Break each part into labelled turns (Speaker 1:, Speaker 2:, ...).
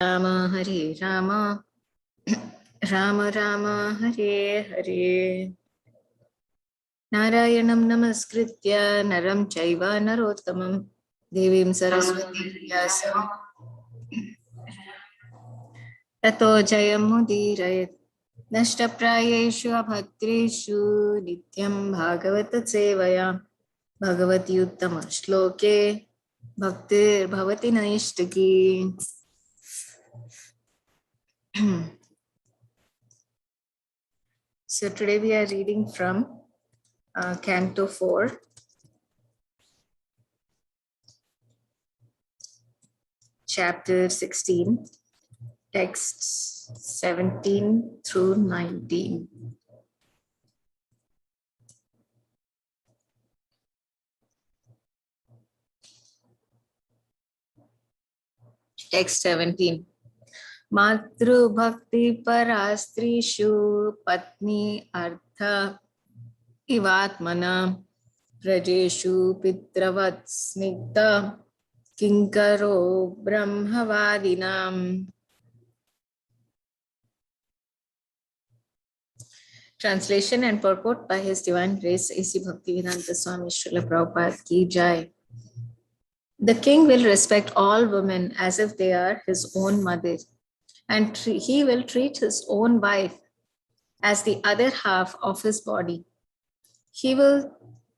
Speaker 1: Rama Hare Rama, Rama Rama Hare Hare. Narayanam Namaskritya Naram Chaiva Narottamam Devim Saraswati Vyasam Tato Jayam Mudirayat Nashtaprayeshu Abhadreshu Nityam Bhagavata Sevaya Bhagavati Uttama Shloke Bhaktir Bhavati Naishtaki. So today we are reading from Canto 4, Chapter 16, texts 17 through 19. Text 17. Matru Bhakti Parastrishu Patni Artha Ivatmana Prajeshu Pitravat Snigdha Kinkaro Brahmavadinam. Translation and purport by His Divine Grace A.C. Bhaktivedanta Swami Srila Prabhupada Ki Jai. The king will respect all women as if they are his own mother, and he will treat his own wife as the other half of his body. He will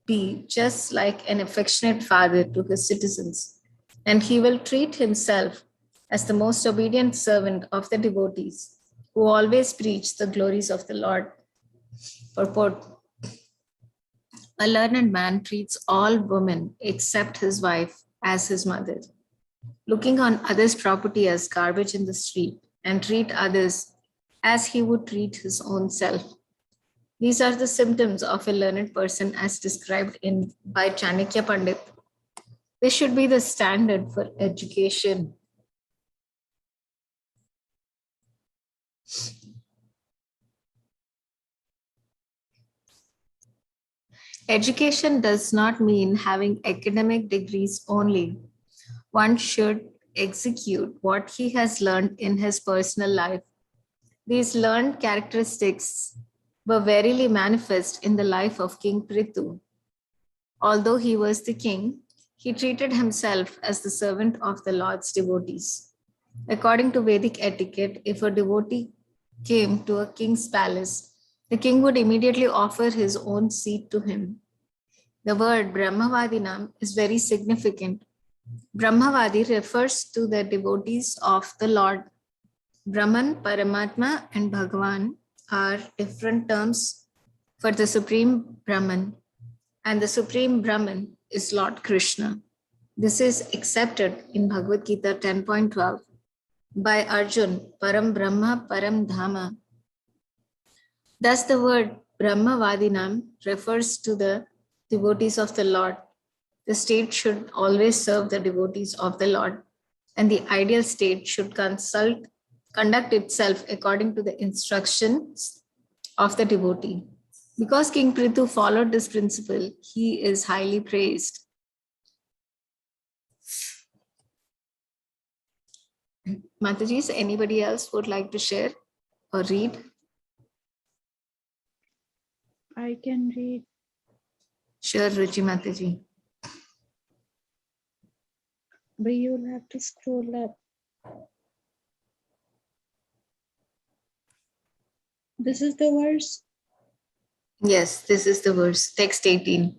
Speaker 1: be just like an affectionate father to his citizens, and he will treat himself as the most obedient servant of the devotees who always preach the glories of the Lord. Purport. A learned man treats all women except his wife as his mother, looking on others' property as garbage in the street, and treat others as he would treat his own self. These are the symptoms of a learned person as described by Chanakya Pandit. This should be the standard for education. Education does not mean having academic degrees only. One should execute what he has learned in his personal life. These learned characteristics were verily manifest in the life of King Prithu. Although he was the king, he treated himself as the servant of the Lord's devotees. According to Vedic etiquette, if a devotee came to a king's palace, the king would immediately offer his own seat to him. The word Brahmavadinam is very significant. Brahmavadi refers to the devotees of the Lord. Brahman, Paramatma, and Bhagavan are different terms for the Supreme Brahman, and the Supreme Brahman is Lord Krishna. This is accepted in Bhagavad Gita 10.12 by Arjun, Param Brahma, Param Dhama. Thus, the word Brahmavadinam refers to the devotees of the Lord. The state should always serve the devotees of the Lord, and the ideal state should conduct itself according to the instructions of the devotee. Because King Prithu followed this principle, he is highly praised. Mataji, anybody else would like to share or read?
Speaker 2: I can read.
Speaker 1: Sure, Ruchi Mataji.
Speaker 2: But you'll have to scroll up. This is the verse?
Speaker 1: Yes, this is the verse, text 18.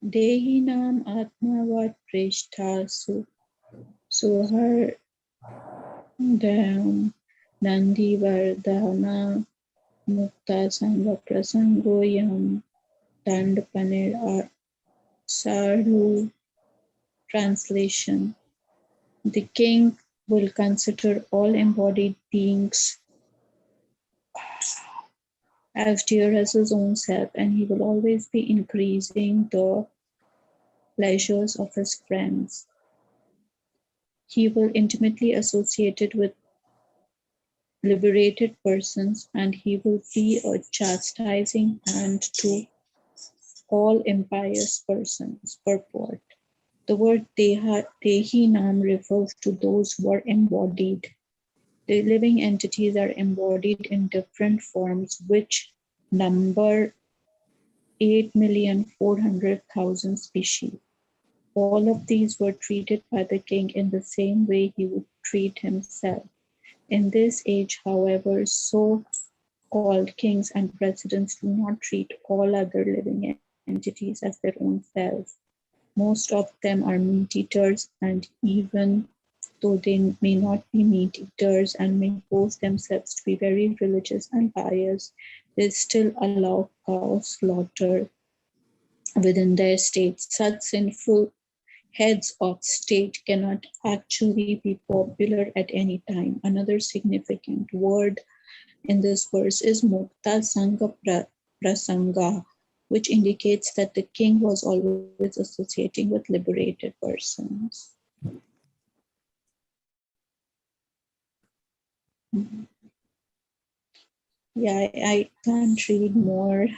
Speaker 2: Dehi nam atmavat prishtasu suhar dam nandi vardhana mukta sangha prasangoyam dandapanir sadhu. Translation. The king will consider all embodied beings as dear as his own self, and he will always be increasing the pleasures of his friends. He will intimately associate it with liberated persons, and he will be a chastising hand to all impious persons. Purport. The word Dehi Nam refers to those who are embodied. The living entities are embodied in different forms, which number 8,400,000 species. All of these were treated by the king in the same way he would treat himself. In this age, however, so called kings and presidents do not treat all other living entities as their own selves. Most of them are meat eaters, and even though they may not be meat eaters and may boast themselves to be very religious and pious, they still allow cow slaughter within their state. Such sinful heads of state cannot actually be popular at any time. Another significant word in this verse is Mukta Sangha Prasanga, which indicates that the king was always associating with liberated persons. Yeah, I can't read more.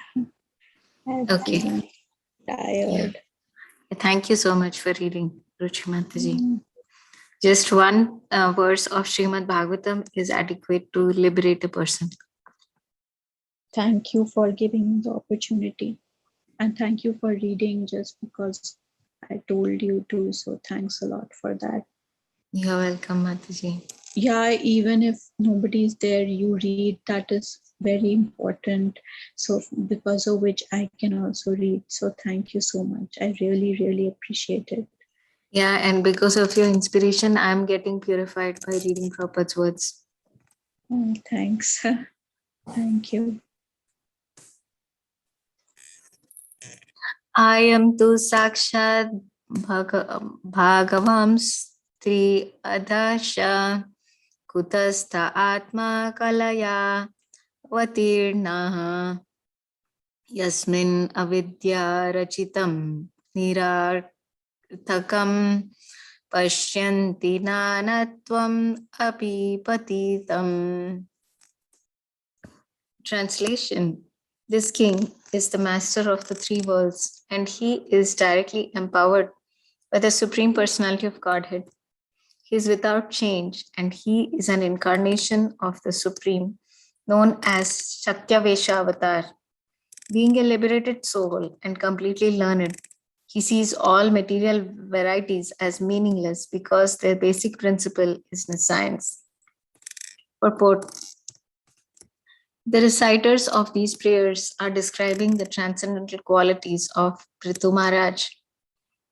Speaker 2: I'm
Speaker 1: Okay.
Speaker 2: feeling
Speaker 1: Yeah.
Speaker 2: tired.
Speaker 1: Thank you so much for reading, Ruchi Mataji. Just one verse of Srimad Bhagavatam is adequate to liberate a person.
Speaker 2: Thank you for giving me the opportunity. And thank you for reading just because I told you to. So thanks a lot for that.
Speaker 1: You're welcome, Mataji.
Speaker 2: Yeah, even if nobody's there, you read. That is very important. So because of which I can also read. So thank you so much. I really, really appreciate it.
Speaker 1: Yeah, and because of your inspiration, I'm getting purified by reading Prabhupada's words.
Speaker 2: Oh, thanks. Thank you.
Speaker 1: I am tu sakshat bhagavam stri adasha kutastha atma kalaya vatirnaha yasmin avidya rachitam nirarthakam pashyanti nanatvam api patitam. Translation: This king is the master of the three worlds, and he is directly empowered by the Supreme Personality of Godhead. He is without change, and he is an incarnation of the Supreme, known as Shakyavesha Avatar. Being a liberated soul and completely learned, he sees all material varieties as meaningless because their basic principle is science. Purport: The reciters of these prayers are describing the transcendental qualities of Prithu Maharaj.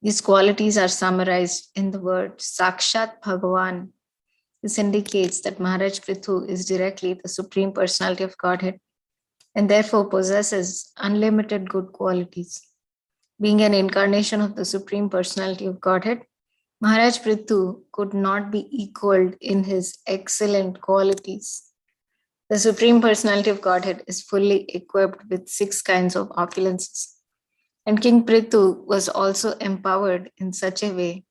Speaker 1: These qualities are summarized in the word Sakshat Bhagavan. This indicates that Maharaj Prithu is directly the Supreme Personality of Godhead and therefore possesses unlimited good qualities. Being an incarnation of the Supreme Personality of Godhead, Maharaj Prithu could not be equaled in his excellent qualities. The Supreme Personality of Godhead is fully equipped with 6 kinds of opulences. And King Prithu was also empowered in such a way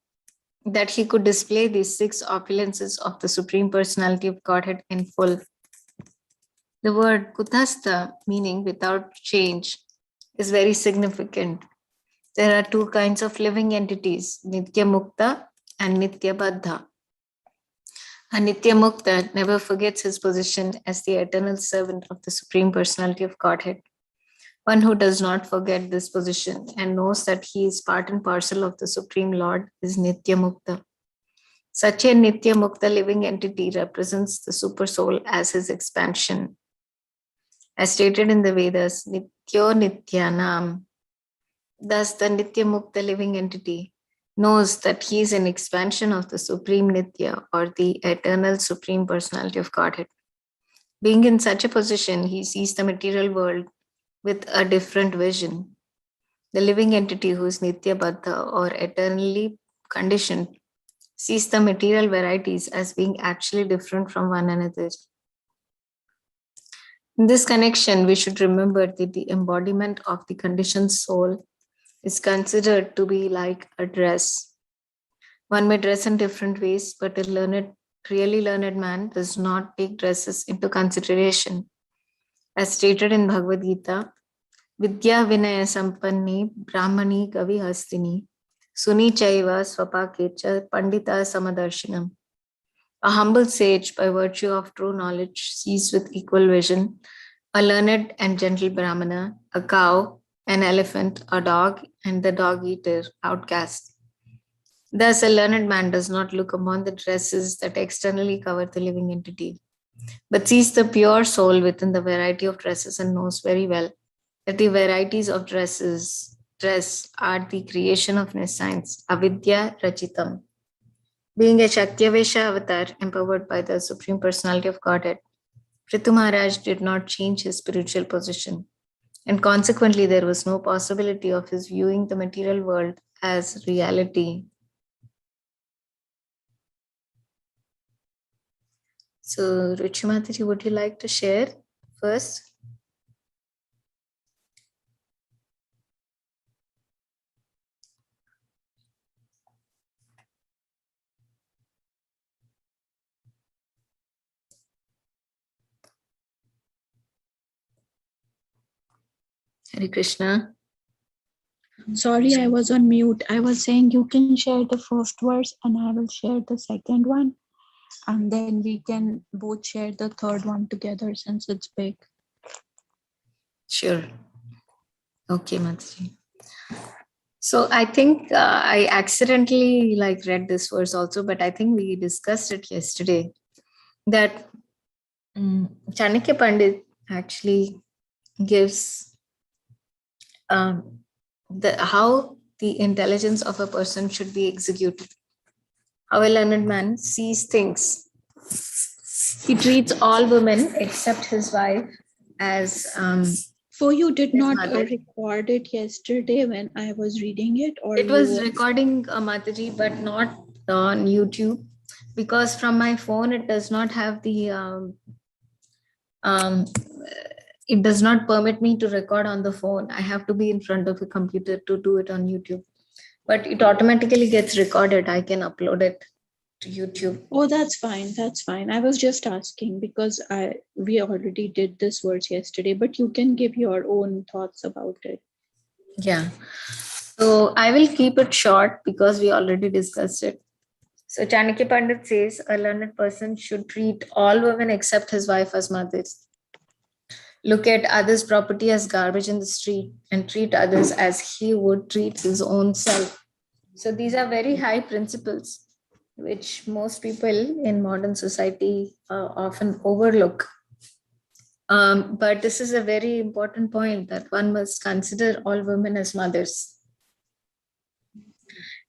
Speaker 1: that he could display these 6 opulences of the Supreme Personality of Godhead in full. The word kutastha, meaning without change, is very significant. There are 2 kinds of living entities, Nitya Mukta and Nitya Baddha. A Nitya Mukta never forgets his position as the eternal servant of the Supreme Personality of Godhead. One who does not forget this position and knows that he is part and parcel of the Supreme Lord is Nitya Mukta. Such a Nitya Mukta living entity represents the Super Soul as his expansion. As stated in the Vedas, Nityo Nityanam. Thus, the Nitya Mukta living entity knows that he is an expansion of the Supreme Nitya or the eternal Supreme Personality of Godhead. Being in such a position, he sees the material world with a different vision. The living entity who is Nitya Baddha or eternally conditioned sees the material varieties as being actually different from one another. In this connection, we should remember that the embodiment of the conditioned soul is considered to be like a dress. One may dress in different ways, but a really learned man does not take dresses into consideration. As stated in Bhagavad Gita, Vidya Vinaya Sampanni Brahmani Kavi Hastini Suni chaiva swapakecha pandita samadarshinam. A humble sage, by virtue of true knowledge, sees with equal vision a learned and gentle Brahmana, a cow, an elephant, a dog, and the dog eater outcast. Thus, a learned man does not look upon the dresses that externally cover the living entity, but sees the pure soul within the variety of dresses and knows very well that the varieties of dress are the creation of nescience, avidya rachitam. Being a Shakyavesha avatar empowered by the Supreme Personality of Godhead, Prithu Maharaj did not change his spiritual position, and consequently, there was no possibility of his viewing the material world as reality. So, Ruchimataji, would you like to share first? Hare Krishna.
Speaker 2: Sorry, I was on mute. I was saying you can share the first verse and I will share the second one. And then we can both share the third one together since it's big.
Speaker 1: Sure. Okay, Mataji. So I think I accidentally read this verse also, but I think we discussed it yesterday that Chanakya Pandit actually gives how the intelligence of a person should be executed. How a learned man sees things. He treats all women except his wife as
Speaker 2: So you did
Speaker 1: his
Speaker 2: not
Speaker 1: mother.
Speaker 2: record it yesterday when I was reading it, or
Speaker 1: It was recording Mataji, but not on YouTube, because from my phone it does not have the um, it does not permit me to record on the phone. I have to be in front of a computer to do it on YouTube, but it automatically gets recorded. I can upload it to YouTube.
Speaker 2: Oh, that's fine. That's fine. I was just asking because we already did this verse yesterday, but you can give your own thoughts about it.
Speaker 1: Yeah. So I will keep it short because we already discussed it. So Chanakya Pandit says a learned person should treat all women except his wife as mothers. Look at others' property as garbage in the street and treat others as he would treat his own self. So these are very high principles which most people in modern society often overlook. But this is a very important point that one must consider all women as mothers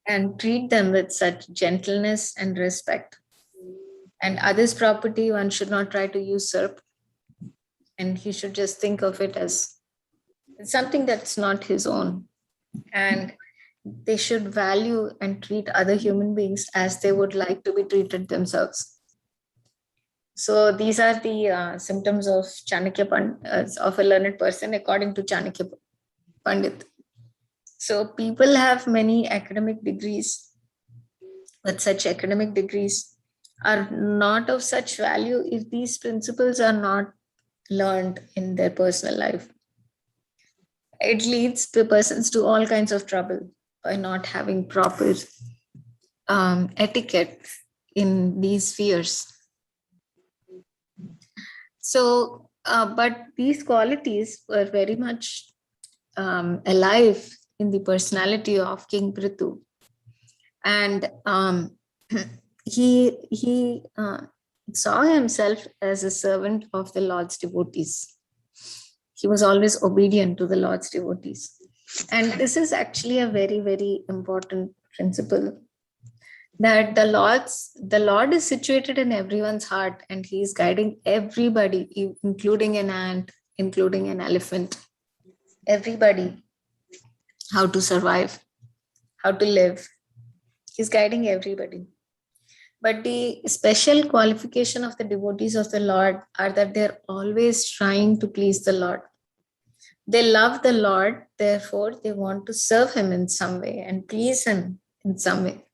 Speaker 1: and treat them with such gentleness and respect. And others' property, one should not try to usurp, and he should just think of it as something that's not his own. And they should value and treat other human beings as they would like to be treated themselves. So these are the symptoms of of a learned person, according to Chanakya Pandit. So people have many academic degrees, but such academic degrees are not of such value if these principles are not learned in their personal life. It leads the persons to all kinds of trouble by not having proper etiquette in these spheres. So, but these qualities were very much alive in the personality of King Prithu, and he saw himself as a servant of the Lord's devotees. He was always obedient to the Lord's devotees, and this is actually a very, very important principle, that the Lord is situated in everyone's heart, and he is guiding everybody, including an ant, including an elephant, everybody, how to survive, how to live. He's guiding everybody. But the special qualification of the devotees of the Lord are that they're always trying to please the Lord. They love the Lord, therefore they want to serve him in some way and please him in some way.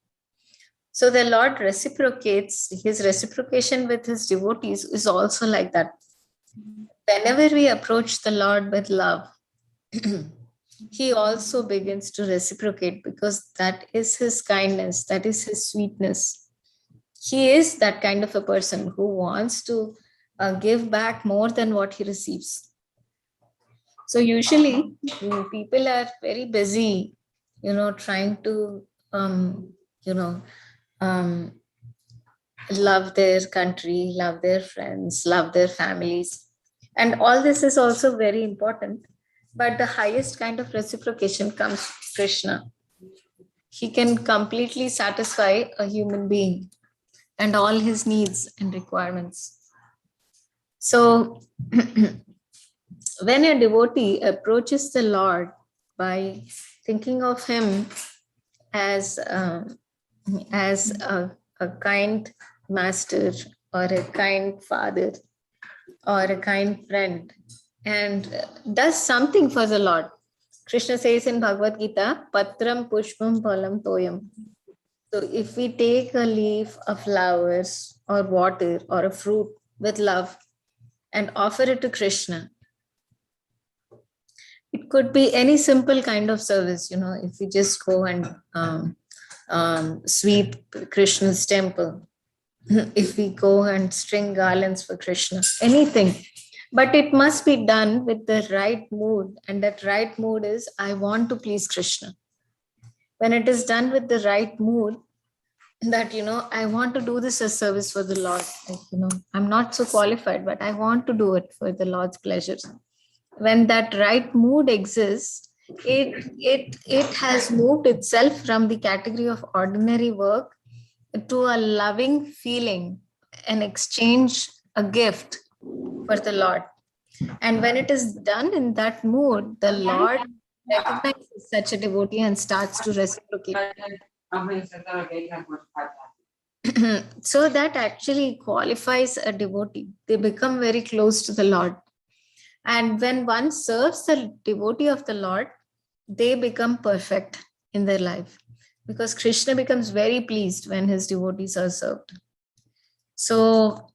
Speaker 1: So the Lord reciprocates. His reciprocation with his devotees is also like that. Whenever we approach the Lord with love, he also begins to reciprocate, because that is his kindness, that is his sweetness. He is that kind of a person who wants to give back more than what he receives. So usually people are very busy, trying to, you know, um, love their country, love their friends, love their families. And all this is also very important. But the highest kind of reciprocation comes from Krishna. He can completely satisfy a human being and all his needs and requirements. So, when a devotee approaches the Lord by thinking of him as a kind master, or a kind father, or a kind friend, and does something for the Lord. Krishna says in Bhagavad Gita, Patram Pushpam Phalam Toyam. So if we take a leaf, of flowers, or water, or a fruit with love and offer it to Krishna, it could be any simple kind of service. If we just go and sweep Krishna's temple, if we go and string garlands for Krishna, anything. But it must be done with the right mood. And that right mood is, I want to please Krishna. When it is done with the right mood, that, I want to do this as service for the Lord. Like, I'm not so qualified, but I want to do it for the Lord's pleasures. When that right mood exists, it has moved itself from the category of ordinary work to a loving feeling, an exchange, a gift for the Lord. And when it is done in that mood, the Lord recognizes such a devotee and starts to reciprocate. So that actually qualifies a devotee. They become very close to the Lord. And when one serves the devotee of the Lord, they become perfect in their life, because Krishna becomes very pleased when his devotees are served. So,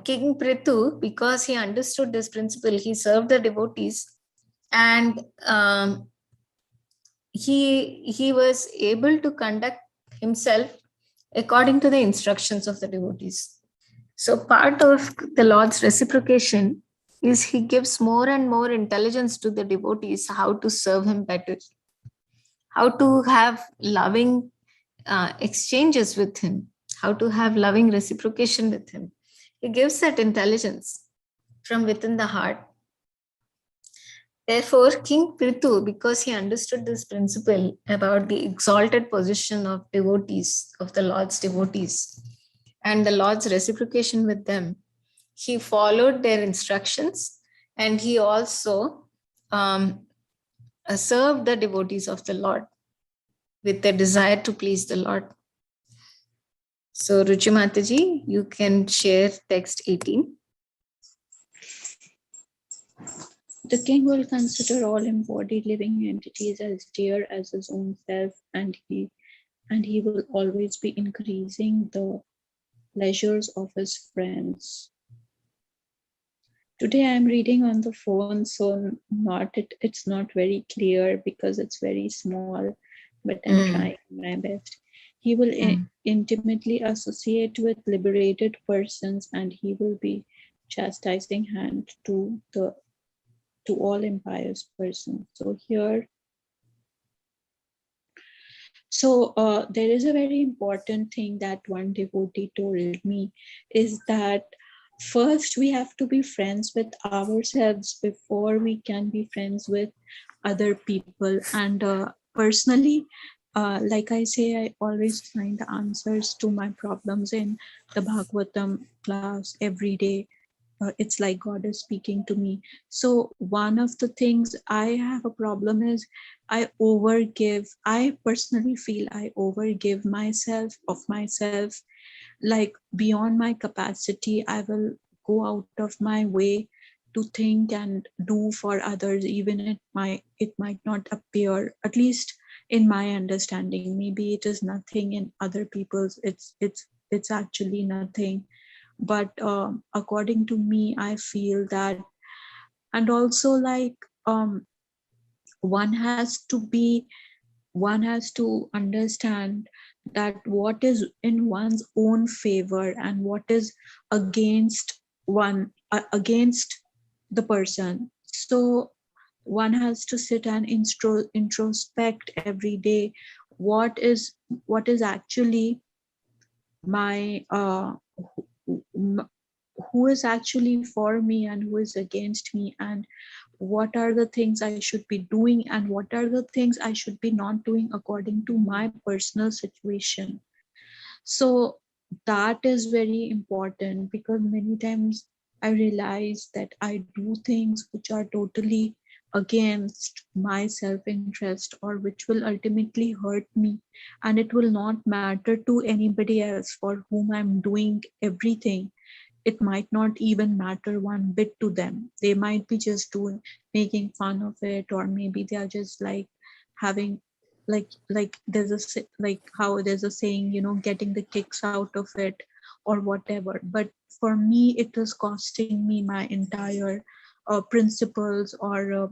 Speaker 1: King Prithu, because he understood this principle, he served the devotees, and he was able to conduct himself according to the instructions of the devotees. So part of the Lord's reciprocation is he gives more and more intelligence to the devotees how to serve him better, how to have loving exchanges with him, how to have loving reciprocation with him. He gives that intelligence from within the heart. Therefore, King Prithu, because he understood this principle about the exalted position of devotees, of the Lord's devotees, and the Lord's reciprocation with them, he followed their instructions, and he also served the devotees of the Lord with the desire to please the Lord. So, Ruchi Mataji, you can share text 18.
Speaker 2: The king will consider all embodied living entities as dear as his own self, and he will always be increasing the pleasures of his friends. Today I'm reading on the phone, so it's not very clear because it's very small, but I'm trying my best. He will intimately associate with liberated persons, and he will be chastising hand to all impious persons. So here, there is a very important thing that one devotee told me, is that first we have to be friends with ourselves before we can be friends with other people. And personally, like I say, I always find the answers to my problems in the Bhagavatam class every day. It's like God is speaking to me. So one of the things I have a problem is I personally feel I overgive myself of myself, like beyond my capacity. I will go out of my way to think and do for others, even it might not appear, at least in my understanding. Maybe it is nothing in other people's, it's actually nothing. But according to me, I feel that And also like one has to be one has to understand that what is in one's own favor and what is against against the person. So one has to sit and introspect every day what is what is actually my who is actually for me and who is against me, and what are the things I should be doing and what are the things I should be not doing according to my personal situation. So that is very important, because many times I realize that I do things which are totally against my self interest, or which will ultimately hurt me, and it will not matter to anybody else for whom I'm doing everything. It might not even matter one bit to them. They might be just doing making fun of it, or maybe they are just like having like there's like how there's a saying, getting the kicks out of it or whatever. But for me, it is costing me my entire principles, or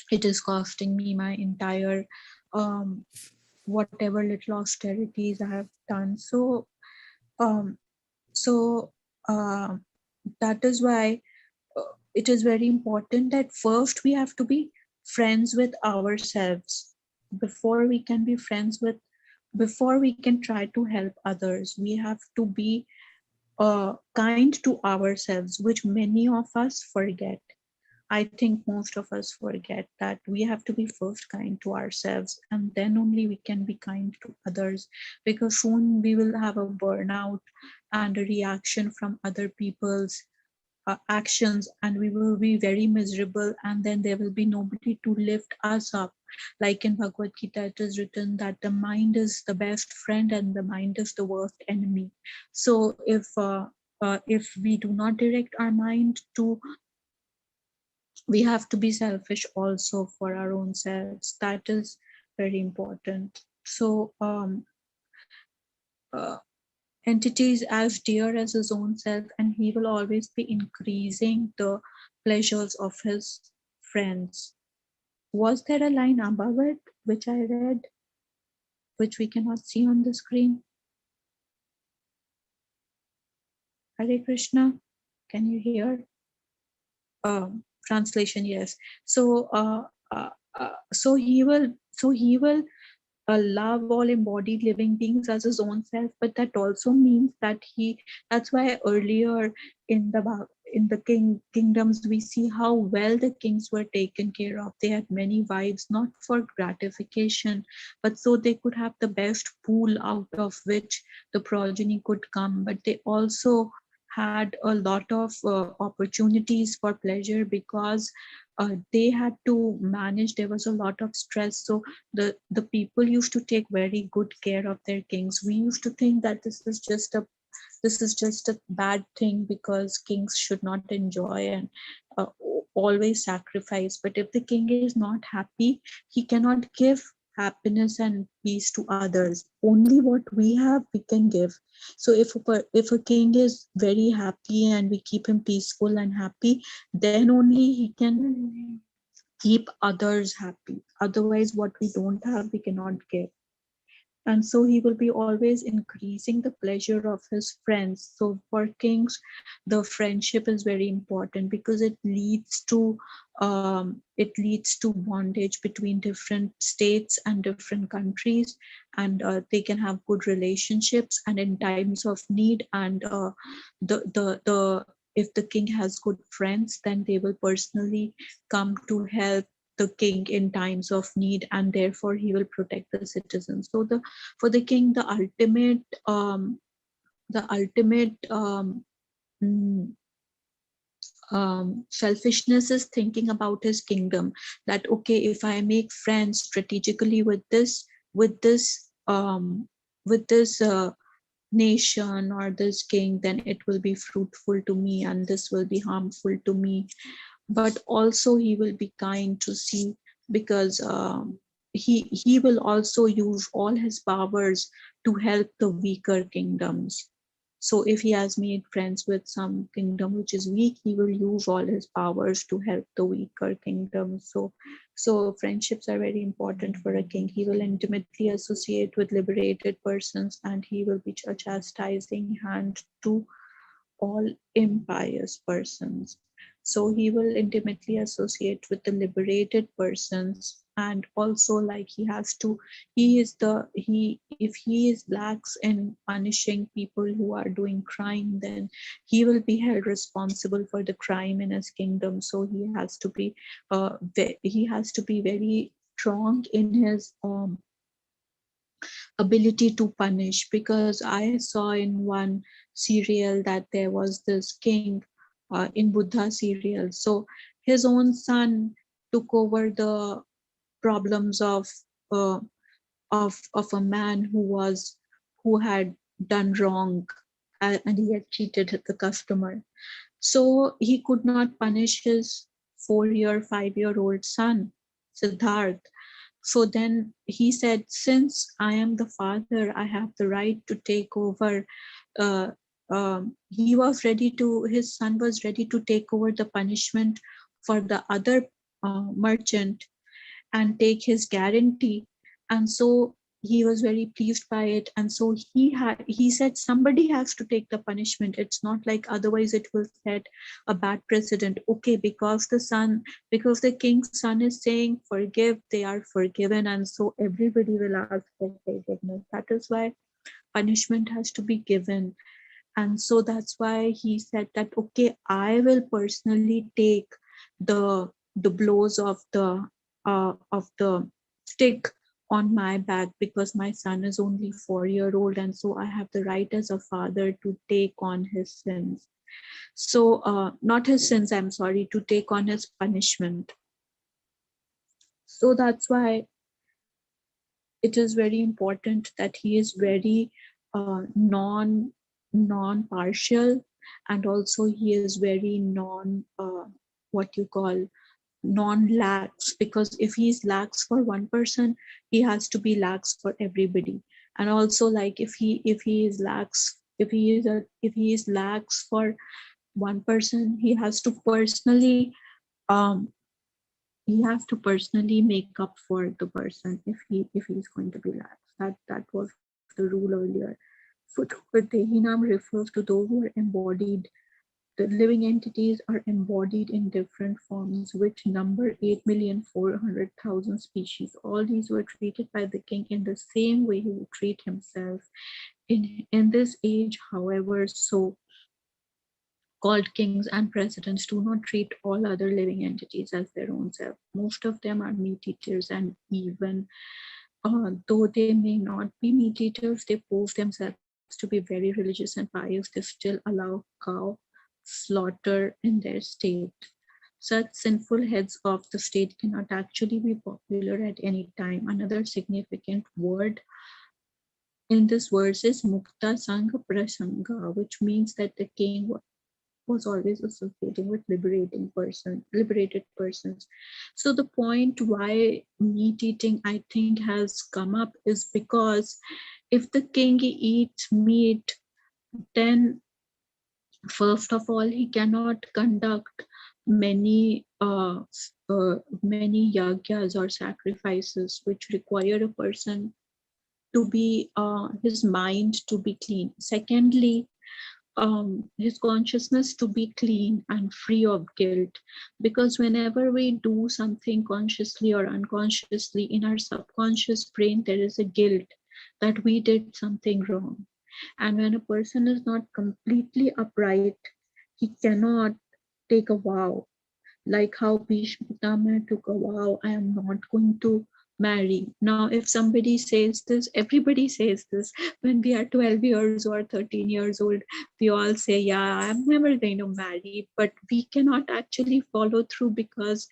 Speaker 2: it is costing me my entire um, whatever little austerities I have done. Um, so uh, that is why it is very important that first we have to be friends with ourselves before we can be friends with before we can try to help others. We have to be kind to ourselves, which many of us forget. I think most of us forget that we have to be first kind to ourselves, and then only we can be kind to others, because soon we will have a burnout and a reaction from other people's actions, and we will be very miserable, and then there will be nobody to lift us up. Like in Bhagavad Gita, it is written that the mind is the best friend and the mind is the worst enemy. So if we do not direct our mind to, we have to be selfish also for our own selves. That is very important. So uh, entities as dear as his own self, and he will always be increasing the pleasures of his friends. Was there a line above it which I read, which we cannot see on the screen? Hare Krishna, can you hear? Translation, yes. So uh, he will love all embodied living beings as his own self, but that also means that that's why earlier in the kingdoms we see how well the kings were taken care of. They had many wives, not for gratification, but so they could have the best pool out of which the progeny could come. But they also had a lot of opportunities for pleasure, because they had to manage. There was a lot of stress, so the people used to take very good care of their kings. We used to think that this is just a bad thing, because kings should not enjoy and uh, always sacrifice. But if the king is not happy, he cannot give happiness and peace to others. Only what we have we can give. So if a king is very happy and we keep him peaceful and happy, then only he can keep others happy. Otherwise, what we don't have, we cannot give. And so he will be always increasing the pleasure of his friends. So for kings, the friendship is very important, because it leads to bondage between different states and different countries, and they can have good relationships, and in times of need, and the if the king has good friends, then they will personally come to help the king in times of need, and therefore he will protect the citizens. So the for the king, the ultimate mm, selfishness is thinking about his kingdom. That okay, if I make friends strategically with this with this nation or this king, then it will be fruitful to me, and this will be harmful to me. But also he will be kind to see, because he will also use all his powers to help the weaker kingdoms. So if he has made friends with some kingdom which is weak, he will use all his powers to help the weaker kingdom. So friendships are very important for a king. He will intimately associate with liberated persons, and he will be a chastising hand to all impious persons. So he will intimately associate with the liberated persons, and also like he is the he if he is lax in punishing people who are doing crime, then he will be held responsible for the crime in his kingdom. So he has to be very strong in his ability to punish, because I saw in one serial that there was this king in Buddha serial. So his own son took over the problems uh, of a man who had done wrong, and he had cheated the customer. So he could not punish his 4 year, 5 year old son, Siddharth. So then he said, since I am the father, I have the right to take over. Uh, he was ready to, his son was ready to take over the punishment for the other merchant and take his guarantee. And so he was very pleased by it, and so he said somebody has to take the punishment. It's not like otherwise it will set a bad precedent. Okay, because the king's son is saying forgive, they are forgiven, and so everybody will ask for forgiveness. That is why punishment has to be given. And so that's why he said that, okay, I will personally take the blows of the stick on my back, because my son is only 4 year old, and so I have the right as a father to take on his sins. So not his sins, I'm sorry, to take on his punishment. So that's why it is very important that he is very non partial, and also he is very non what you call non lax, because if he's lax for one person, he has to be lax for everybody. And also, like, if he is lax, if he is lax for one person, um he has to personally make up for the person if he's going to be lax. That was the rule earlier. So the Tehinam refers to those who are embodied. The living entities are embodied in different forms, which number 8,400,000 species. All these were treated by the king in the same way he would treat himself. In this age, however, so called kings and presidents do not treat all other living entities as their own self. Most of them are meat eaters, and even though they may not be meat eaters, they pose themselves to be very religious and pious. They still allow cow slaughter in their state. Such sinful heads of the state cannot actually be popular at any time. Another significant word in this verse is Mukta Sangha Prasanga, which means that the king was always associating with liberated persons. So the point why meat eating, I think, has come up is because if the king eats meat, then first of all he cannot conduct many yagyas or sacrifices which require a person to be his mind to be clean. Secondly, his consciousness to be clean and free of guilt, because whenever we do something consciously or unconsciously, in our subconscious brain there is a guilt that we did something wrong. And when a person is not completely upright, he cannot take a vow, like how Bhishma Pitama took a vow, I am not going to marry. Now, if somebody says this, everybody says this. When we are 12 years or 13 years old, we all say, yeah, I'm never going to marry. But we cannot actually follow through because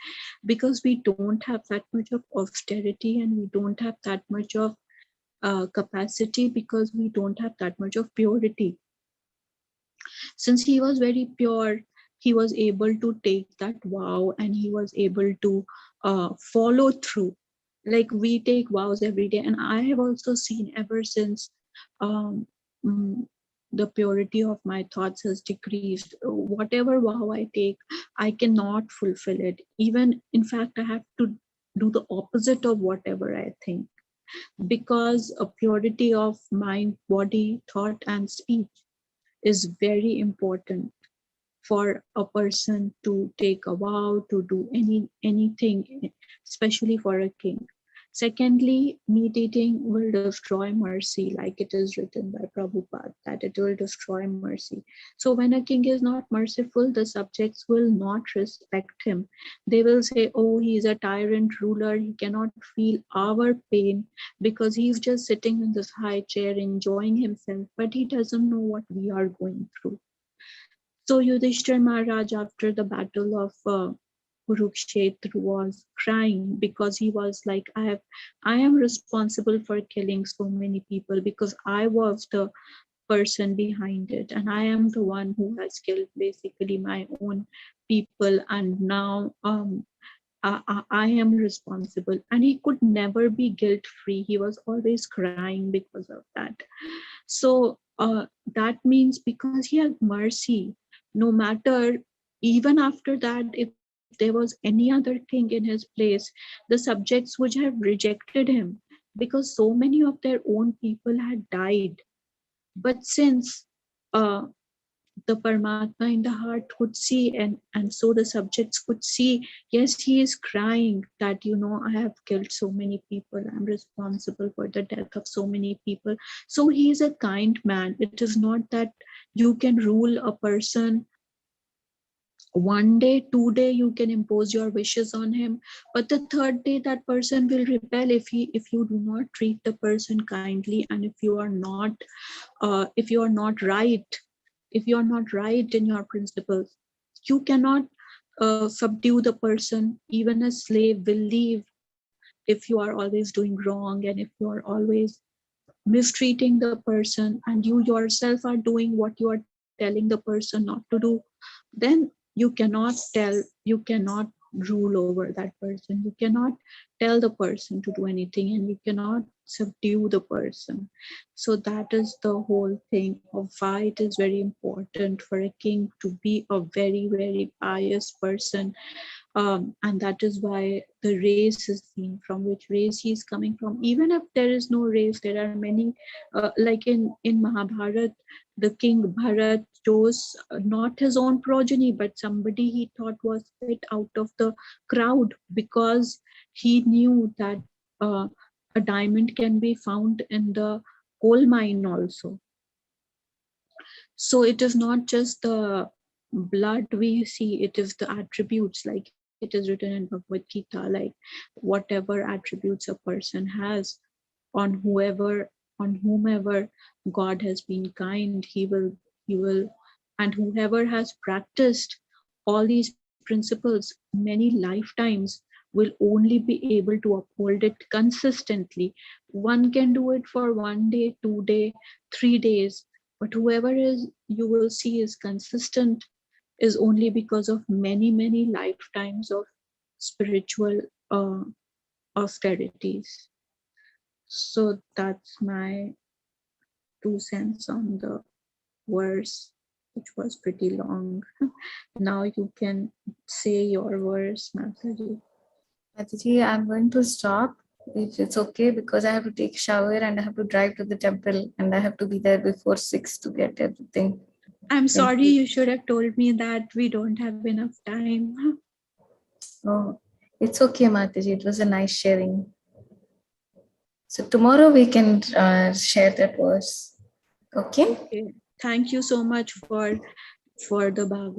Speaker 2: we don't have that much of austerity, and we don't have that much of capacity, because we don't have that much of purity. Since he was very pure, he was able to take that vow, and he was able to follow through. Like, we take vows every day, and I have also seen ever since um, mm, the purity of my thoughts has decreased. Whatever vow I take, I cannot fulfill it. Even in fact, I have to do the opposite of whatever I think, because a purity of mind, body, thought, and speech is very important for a person to take a vow, to do anything, especially for a king. Secondly, meat eating will destroy mercy, like it is written by Prabhupada, that it will destroy mercy. So when a king is not merciful, the subjects will not respect him. They will say, oh, he is a tyrant ruler, he cannot feel our pain because he's just sitting in this high chair enjoying himself, but he doesn't know what we are going through. So Yudhishthir Maharaj, after the battle of Kurukshetra, was crying because he was like, I am responsible for killing so many people because I was the person behind it, and I am the one who has killed basically my own people, and now I am responsible. And he could never be guilt free. He was always crying because of that. So that means because he had mercy, no matter, even after that, if there was any other king in his place, the subjects would have rejected him because so many of their own people had died. But since uh, the Paramatma in the heart could see, and so the subjects could see, yes, he is crying that, I have killed so many people, I'm responsible for the death of so many people. So he is a kind man. It is not that you can rule a person one day, 2 day you can impose your wishes on him, but the third day that person will rebel if you do not treat the person kindly, and if you are not right, if you are not right in your principles, you cannot subdue the person. Even a slave will leave if you are always doing wrong, and if you are always mistreating the person, and you yourself are doing what you are telling the person not to do, then you cannot rule over that person. You cannot tell the person to do anything, and you cannot subdue the person. So that is the whole thing of why it is very important for a king to be a very, very pious person. And that is why the race is seen, from which race he is coming from. Even if there is no race, there are many, like in Mahabharat, the king Bharat chose not his own progeny, but somebody he thought was fit out of the crowd, because he knew that uh, a diamond can be found in the coal mine also. So it is not just the blood we see, it is the attributes, like it is written in Bhagavad Gita, like whatever attributes a person has, on whomever God has been kind, he will, and whoever has practiced all these principles many lifetimes will only be able to uphold it consistently. One can do it for 1 day, 2 day, 3 days, but whoever is you will see is consistent is only because of many lifetimes of spiritual uh, austerities. So that's my 2 cents on the verse, which was pretty long. Now you can say your verse, Mataji.
Speaker 1: Mataji, I'm going to stop if it's okay, because I have to take a shower and I have to drive to the temple and I have to be there before 6 to get everything.
Speaker 2: I'm
Speaker 1: Thank
Speaker 2: sorry, you should have told me that we don't have enough time.
Speaker 1: Oh, it's okay, Mataji. It was a nice sharing. So tomorrow we can share that verse. Okay.
Speaker 2: Okay. Thank you so much for the Bhagavad